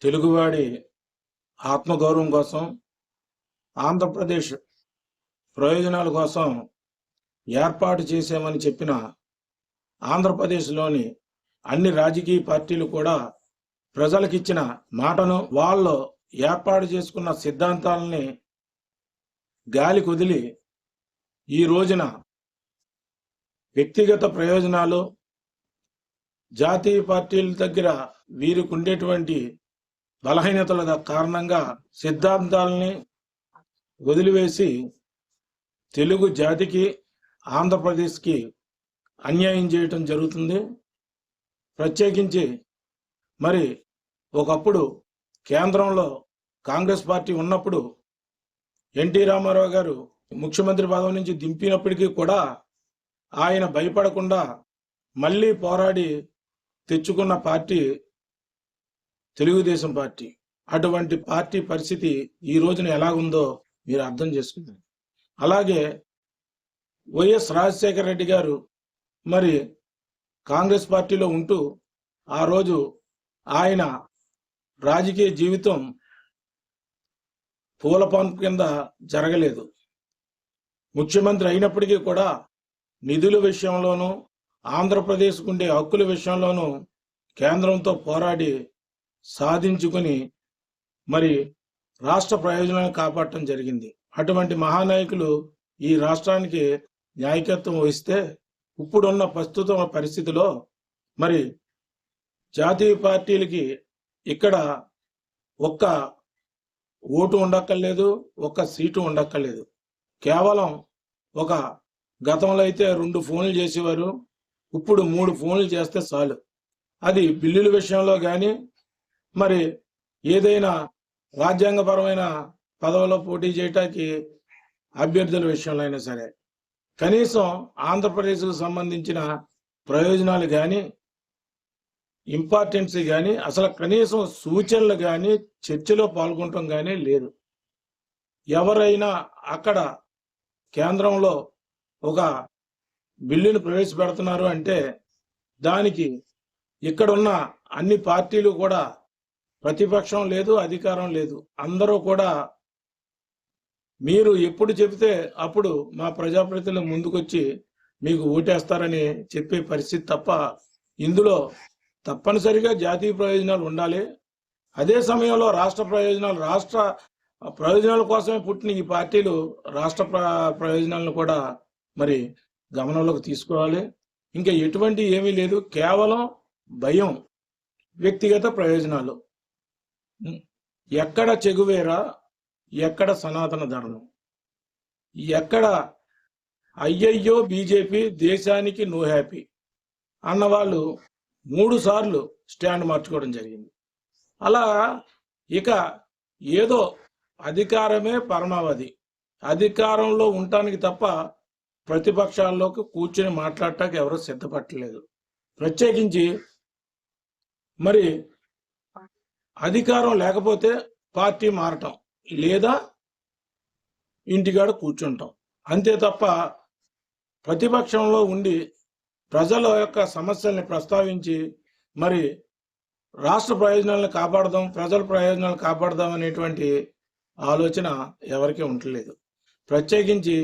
తెలుగువాడి ఆత్మగౌరవం కోసం, ఆంధ్రప్రదేశ్ ప్రయోజనాల కోసం ఏర్పాటు చేశామని చెప్పిన ఆంధ్రప్రదేశ్లోని అన్ని రాజకీయ పార్టీలు కూడా ప్రజలకిచ్చిన మాటను, వాళ్ళు ఏర్పాటు చేసుకున్న సిద్ధాంతాలని గాలి కుదిలి ఈ రోజున వ్యక్తిగత ప్రయోజనాలు, జాతీయ పార్టీల దగ్గర వీరికి ఉండేటువంటి బలహీనతల కారణంగా సిద్ధాంతాలని వదిలివేసి తెలుగు జాతికి, ఆంధ్రప్రదేశ్కి అన్యాయం చేయటం జరుగుతుంది. ప్రత్యేకించి మరి ఒకప్పుడు కేంద్రంలో కాంగ్రెస్ పార్టీ ఉన్నప్పుడు ఎన్టీ రామారావు గారు ముఖ్యమంత్రి పదవి నుంచి దింపినప్పటికీ కూడా ఆయన భయపడకుండా మళ్ళీ పోరాడి తెచ్చుకున్న పార్టీ తెలుగుదేశం పార్టీ. అటువంటి పార్టీ పరిస్థితి ఈ రోజున ఎలాగుందో మీరు అర్థం చేసుకుంటారు. అలాగే వైఎస్ రాజశేఖర రెడ్డి గారు మరి కాంగ్రెస్ పార్టీలో ఉంటూ ఆ రోజు ఆయన రాజకీయ జీవితం పూలపాన్పు కింద జరగలేదు. ముఖ్యమంత్రి అయినప్పటికీ కూడా నిధుల విషయంలోనూ, ఆంధ్రప్రదేశ్కు ఉండే హక్కుల విషయంలోనూ కేంద్రంతో పోరాడి సాధించుకుని మరి రాష్ట్ర ప్రయోజనాలను కాపాడటం జరిగింది. అటువంటి మహానాయకులు ఈ రాష్ట్రానికి నాయకత్వం వహిస్తే ఇప్పుడున్న ప్రస్తుత పరిస్థితిలో మరి జాతీయ పార్టీలకి ఇక్కడ ఒక్క ఓటు ఉండక్కర్లేదు, ఒక్క సీటు ఉండక్కర్లేదు. కేవలం ఒక గతంలో అయితే 2 ఫోన్లు చేసేవారు, ఇప్పుడు 3 ఫోన్లు చేస్తే చాలు. అది బిల్లుల విషయంలో కానీ, మరి ఏదైనా రాజ్యాంగపరమైన పదవిలో పోటీ చేయటానికి అభ్యర్థుల విషయంలో అయినా సరే, కనీసం ఆంధ్రప్రదేశ్కు సంబంధించిన ప్రయోజనాలు కానీ, ఇంపార్టెన్స్ కానీ, అసలు కనీసం సూచనలు కానీ, చర్చలో పాల్గొనటం కానీ లేదు. ఎవరైనా అక్కడ కేంద్రంలో ఒక బిల్లును ప్రవేశపెడుతున్నారు అంటే దానికి ఇక్కడున్న అన్ని పార్టీలు కూడా ప్రతిపక్షం లేదు, అధికారం లేదు, అందరూ కూడా మీరు ఎప్పుడు చెబితే అప్పుడు మా ప్రజాప్రతినిధులు ముందుకొచ్చి మీకు ఓటేస్తారని చెప్పే పరిస్థితి తప్ప ఇందులో తప్పనిసరిగా జాతీయ ప్రయోజనాలు ఉండాలి. అదే సమయంలో రాష్ట్ర ప్రయోజనాల కోసమే పుట్టిన ఈ పార్టీలు రాష్ట్ర ప్రయోజనాలను కూడా మరి గమనంలోకి తీసుకోవాలి. ఇంకా ఎటువంటి ఏమీ లేదు, కేవలం భయం, వ్యక్తిగత ప్రయోజనాలు. ఎక్కడ చెగువేరా, ఎక్కడ సనాతన ధర్మం, ఎక్కడ అయ్యయ్యో బీజేపీ దేశానికి నో హ్యాపీ అన్నవాళ్ళు 3 సార్లు స్టాండ్ మార్చుకోవడం జరిగింది. అలా ఇక ఏదో అధికారమే పరమావధి, అధికారంలో ఉండటానికి తప్ప ప్రతిపక్షాల్లోకి కూర్చొని మాట్లాడటానికి ఎవరూ సిద్ధపట్టలేదు. ప్రత్యేకించి మరి అధికారం లేకపోతే పార్టీ మారటం, లేదా ఇంటికాడ కూర్చుంటాం అంతే తప్ప ప్రతిపక్షంలో ఉండి ప్రజల యొక్క సమస్యల్ని ప్రస్తావించి మరి రాష్ట్ర ప్రయోజనాలను కాపాడదాం, ప్రజల ప్రయోజనాలు కాపాడదాం అనేటువంటి ఆలోచన ఎవరికీ ఉండలేదు. ప్రత్యేకించి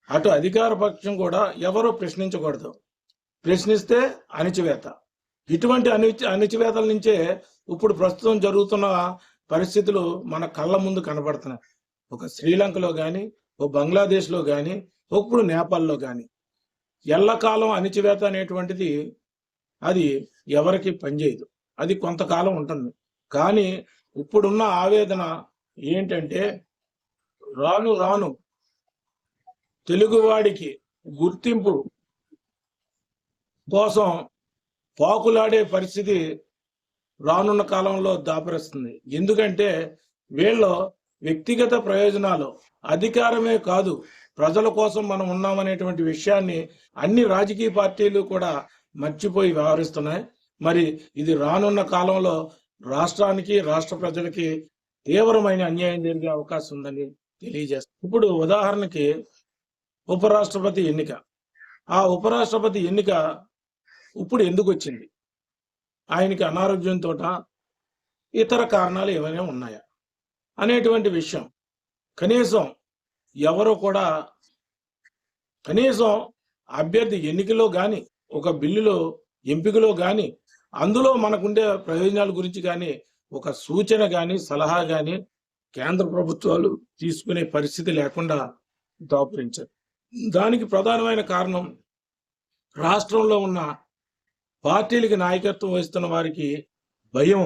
అటు అధికార పక్షం కూడా ఎవరూ ప్రశ్నించకూడదు, ప్రశ్నిస్తే అణిచివేత. ఇటువంటి అణిచివేతల నుంచే ఇప్పుడు ప్రస్తుతం జరుగుతున్న పరిస్థితులు మన కళ్ళ ముందు కనబడుతున్నాయి. ఒక శ్రీలంకలో కానీ, ఒక బంగ్లాదేశ్లో కానీ, ఇప్పుడు నేపాల్లో కానీ ఎల్లకాలం అణిచివేత అనేటువంటిది అది ఎవరికి పనిచేయదు. అది కొంతకాలం ఉంటుంది. కానీ ఇప్పుడున్న ఆవేదన ఏంటంటే రాను రాను తెలుగువాడికి గుర్తింపు కోసం పాకులాడే పరిస్థితి రానున్న కాలంలో దాపరిస్తుంది. ఎందుకంటే వీళ్ళు వ్యక్తిగత ప్రయోజనాలు, అధికారమే కాదు ప్రజల కోసం మనం ఉన్నామనేటువంటి విషయాన్ని అన్ని రాజకీయ పార్టీలు కూడా మర్చిపోయి వ్యవహరిస్తున్నాయి. మరి ఇది రానున్న కాలంలో రాష్ట్రానికి, రాష్ట్ర ప్రజలకి తీవ్రమైన అన్యాయం జరిగే అవకాశం ఉందని తెలియజేస్తాం. ఇప్పుడు ఉదాహరణకి ఉపరాష్ట్రపతి ఎన్నిక. ఆ ఉపరాష్ట్రపతి ఎన్నిక ఇప్పుడు ఎందుకు వచ్చింది? ఆయనకి అనారోగ్యంతో ఇతర కారణాలు ఏమైనా ఉన్నాయా అనేటువంటి విషయం కనీసం ఎవరు కూడా కనీసం అభ్యర్థి ఎన్నికలో కానీ ఒక బిల్లులో ఎంపికలో కానీ అందులో మనకుండే ప్రయోజనాల గురించి కానీ ఒక సూచన కానీ సలహా కానీ కేంద్ర ప్రభుత్వాలు తీసుకునే పరిస్థితి లేకుండా దాపురించారు. దానికి ప్రధానమైన కారణం రాష్ట్రంలో ఉన్న పార్టీలకి నాయకత్వం వహిస్తున్న వారికి భయం,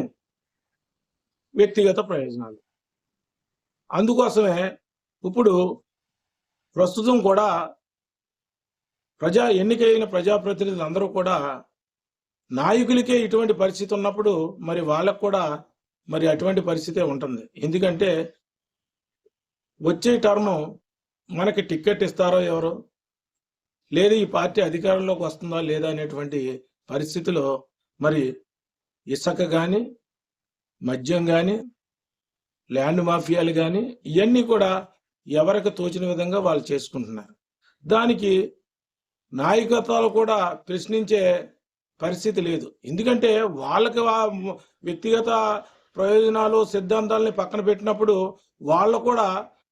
వ్యక్తిగత ప్రయోజనాలు. అందుకోసమే ఇప్పుడు ప్రస్తుతం కూడా ఎన్నికైన ప్రజాప్రతినిధులు అందరూ కూడా నాయకులకే ఇటువంటి పరిస్థితి ఉన్నప్పుడు మరి వాళ్ళకు కూడా మరి అటువంటి పరిస్థితే ఉంటుంది. ఎందుకంటే వచ్చే టర్మ్ మనకి టికెట్ ఇస్తారో ఎవరో, లేదా ఈ పార్టీ అధికారంలోకి వస్తుందా లేదా అనేటువంటి పరిస్థితిలో మరి ఇసుక కానీ, మద్యం కానీ, ల్యాండ్ మాఫియాలు కానీ ఇవన్నీ కూడా ఎవరికి తోచిన విధంగా వాళ్ళు చేసుకుంటున్నారు. దానికి నాయకత్వాలు కూడా ప్రశ్నించే పరిస్థితి లేదు. ఎందుకంటే వాళ్ళకి వ్యక్తిగత ప్రయోజనాలు సిద్ధాంతాలని పక్కన పెట్టినప్పుడు వాళ్ళు కూడా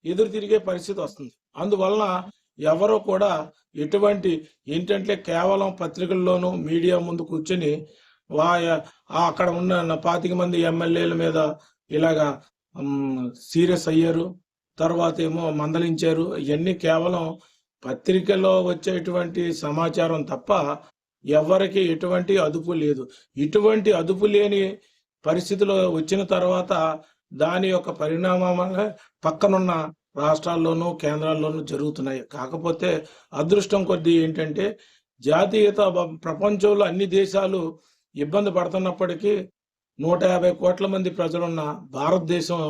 ఎదురు తిరిగే పరిస్థితి వస్తుంది. అందువలన ఎవరో కూడా ఎటువంటి ఏంటంటే కేవలం పత్రికల్లోనూ మీడియా ముందు కూర్చొని అక్కడ ఉన్న 25 మంది ఎమ్మెల్యేల మీద ఇలాగా సీరియస్ అయ్యారు, తర్వాత ఏమో మందలించారు. ఇవన్నీ కేవలం పత్రికలో వచ్చేటువంటి సమాచారం తప్ప ఎవరికి ఎటువంటి అదుపు లేదు. ఇటువంటి అదుపు లేని పరిస్థితిలో వచ్చిన తర్వాత దాని యొక్క పరిణామాలు పక్కనున్న రాష్ట్రాల్లోనూ కేంద్రాల్లోనూ జరుగుతున్నాయి. కాకపోతే అదృష్టం కొద్దీ ఏంటంటే జాతీయత ప్రపంచంలో అన్ని దేశాలు ఇబ్బంది పడుతున్నప్పటికీ 150 కోట్ల మంది ప్రజలున్న భారతదేశం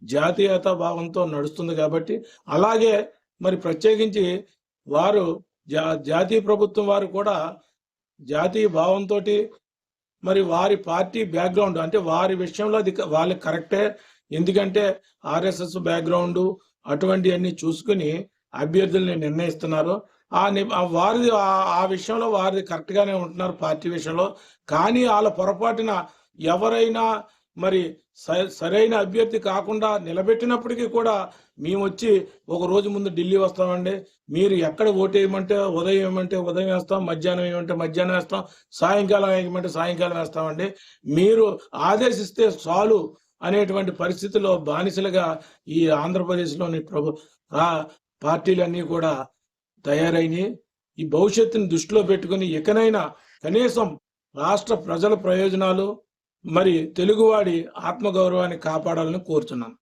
జాతీయత భావంతో నడుస్తుంది. కాబట్టి అలాగే మరి ప్రత్యేకించి వారు జాతీయ ప్రభుత్వం వారు కూడా జాతీయ భావంతో మరి వారి పార్టీ బ్యాక్గ్రౌండ్ అంటే వారి విషయంలో అది వాళ్ళకి కరెక్టే. ఎందుకంటే ఆర్ఎస్ఎస్ బ్యాక్గ్రౌండ్ అటువంటి అన్ని చూసుకుని అభ్యర్థుల్ని నిర్ణయిస్తున్నారు. వారిది ఆ విషయంలో వారిది కరెక్ట్ గానే ఉంటున్నారు పార్టీ విషయంలో. కానీ వాళ్ళ పొరపాటున ఎవరైనా మరి సరైన అభ్యర్థి కాకుండా నిలబెట్టినప్పటికీ కూడా మేము వచ్చి ఒక రోజు ముందు ఢిల్లీ వస్తామండి, మీరు ఎక్కడ ఓటు వేయమంటే ఉదయం వేయమంటే ఉదయం వేస్తాం, మధ్యాహ్నం వేయమంటే మధ్యాహ్నం వేస్తాం, సాయంకాలం వేయమంటే సాయంకాలం వేస్తామండి, మీరు ఆదేశిస్తే చాలు అనేటువంటి పరిస్థితిలో బానిసలుగా ఈ ఆంధ్రప్రదేశ్లోని పార్టీలన్నీ కూడా తయారైనవి. ఈ భవిష్యత్తుని దృష్టిలో పెట్టుకుని ఇకనైనా కనీసం రాష్ట్ర ప్రజల ప్రయోజనాలు మరి తెలుగువాడి ఆత్మగౌరవాన్ని కాపాడాలని కోరుతున్నాను.